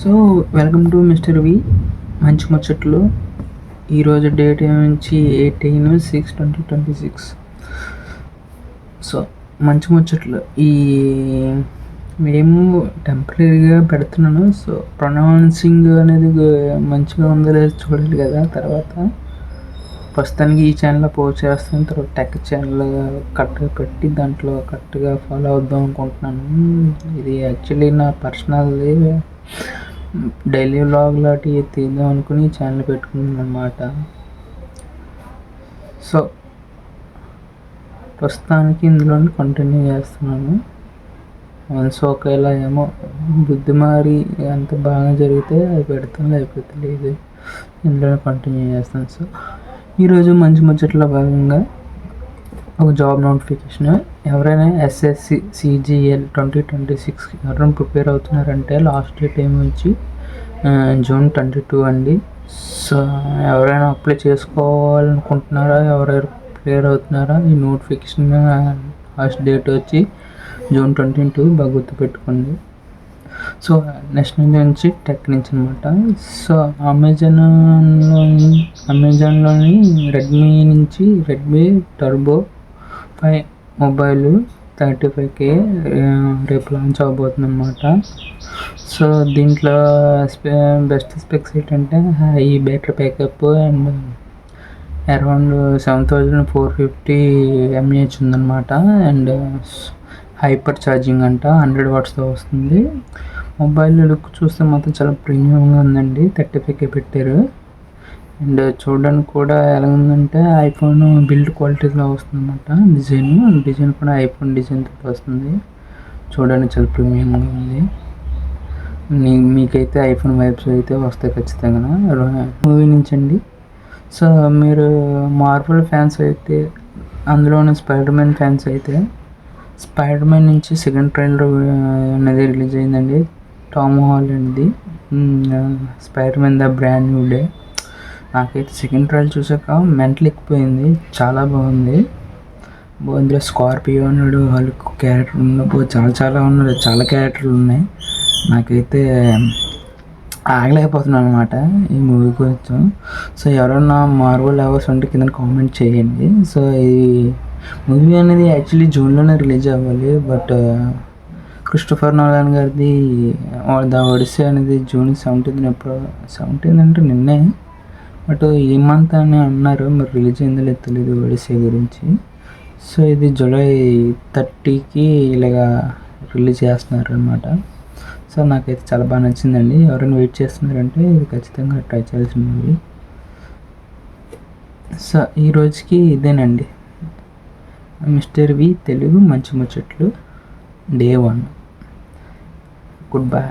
So welcome to mister వి మంచి ముచ్చట్లు. ఈరోజు డేట్ నుంచి 18/6/2026. సో మంచి ముచ్చట్లు ఈ మేము టెంపరీగా పెడుతున్నాను. సో ప్రొనౌన్సింగ్ అనేది మంచిగా ఉందో లేదో చూడాలి కదా. తర్వాత ప్రస్తుతానికి ఈ ఛానల్లో పోస్ట్ చేస్తాను. తర్వాత టెక్ ఛానల్ కరెక్ట్గా పెట్టి దాంట్లో కరెక్ట్గా ఫాలో అవుదాం అనుకుంటున్నాను. ఇది యాక్చువల్లీ నా పర్సనల్ది డైలీ వ్లాగ్ లాంటివి తీద్దాం అనుకుని ఛానల్ పెట్టుకున్నాను అన్నమాట. సో ప్రస్తుతానికి ఇందులో కంటిన్యూ చేస్తున్నాను. సో ఒకవేళ ఏమో బుద్ధి మారి అంత బాగా జరిగితే అది పెడతాను, లేకపోతే లేదు, ఇందులో కంటిన్యూ చేస్తాను. సో ఈరోజు మంచి ముచ్చట్లో భాగంగా ఒక జాబ్ నోటిఫికేషన్. ఎవరైనా ఎస్ఎస్సి సిజిఎల్ 2026 ఎవరైనా ప్రిపేర్ అవుతున్నారంటే లాస్ట్ డేట్ వచ్చి June 22 అండి. సో ఎవరైనా అప్లై చేసుకోవాలనుకుంటున్నారా, ఎవరైనా ప్రిపేర్ అవుతున్నారా, ఈ నోటిఫికేషన్ లాస్ట్ డేట్ వచ్చి June 22 బాగా గుర్తుపెట్టుకోండి. సో నెక్స్ట్ నుంచి టెక్ నుంచి అనమాట. సో అమెజాన్లోని రెడ్మీ టర్బో 5 మొబైల్ 35K రేపు లాంచ్ అవబోతుంది అనమాట. సో దీంట్లో బెస్ట్ స్పెక్స్ ఏంటంటే high battery backup and around 7450 mAh ఉందన్నమాట. అండ్ హైపర్ ఛార్జింగ్ అంట 100 వాట్స్తో వస్తుంది. మొబైల్ లుక్ చూస్తే మాత్రం చాలా ప్రీమియంగా ఉందండి. 35K పెట్టారు. అండ్ చూడడానికి కూడా ఎలా ఉందంటే ఐఫోన్ బిల్డ్ క్వాలిటీలో వస్తుంది అన్నమాట. డిజైన్ కూడా ఐఫోన్ డిజైన్తో వస్తుంది. చూడడానికి చాలా ప్రీమియంగా ఉంది. మీకైతే ఐఫోన్ వైబ్స్ అయితే వస్తాయి ఖచ్చితంగా. మూవీ నుంచి అండి. సో మీరు మార్వెల్ ఫ్యాన్స్ అయితే, అందులోనే స్పైడర్ మ్యాన్ ఫ్యాన్స్ అయితే, స్పైడర్ మ్యాన్ నుంచి సెకండ్ ట్రైలర్ అనేది రిలీజ్ అయిందండి. టామ్ హాలండ్ది Spider Man the brand new day. నాకైతే సెకండ్ ట్రైలర్ చూసాక మెంటల్ ఎక్కిపోయింది. చాలా బాగుంది. ఇందులో స్కార్పియో ఉన్నాడు, హల్క్ క్యారెక్టర్ ఉన్నప్పుడు చాలా ఉన్నాడు, చాలా క్యారెక్టర్లు ఉన్నాయి. నాకైతే ఆగలేకపోతున్నాను అనమాట ఈ మూవీ గురించి. సో ఎవరైనా మార్వెల్ లవర్స్ ఉంటే కింద కామెంట్ చేయండి. సో ఈ మూవీ అనేది యాక్చువల్లీ జూన్లోనే రిలీజ్ అవ్వాలి. బట్ క్రిస్టోఫర్ నోలాన్ గారిది ద ఒడిస్సీ అనేది June 17 అంటే నిన్నే, బట్ ఈ మంత్ అని అన్నారు. మరి రిలీజ్ అయిందో లేదు తెలియదు ఒడిస్సీ గురించి. సో ఇది July 30కి ఇలాగా రిలీజ్ చేస్తున్నారు అనమాట. సో నాకైతే చాలా బాగా నచ్చిందండి. ఎవరైనా వెయిట్ చేస్తున్నారంటే ఇది ఖచ్చితంగా ట్రై చేయాల్సిన మూవీ. సో ఈ రోజుకి ఇదేనండి మిస్టర్ వి తెలుగు మంచి ముచ్చట్లు Day 1. Good bye.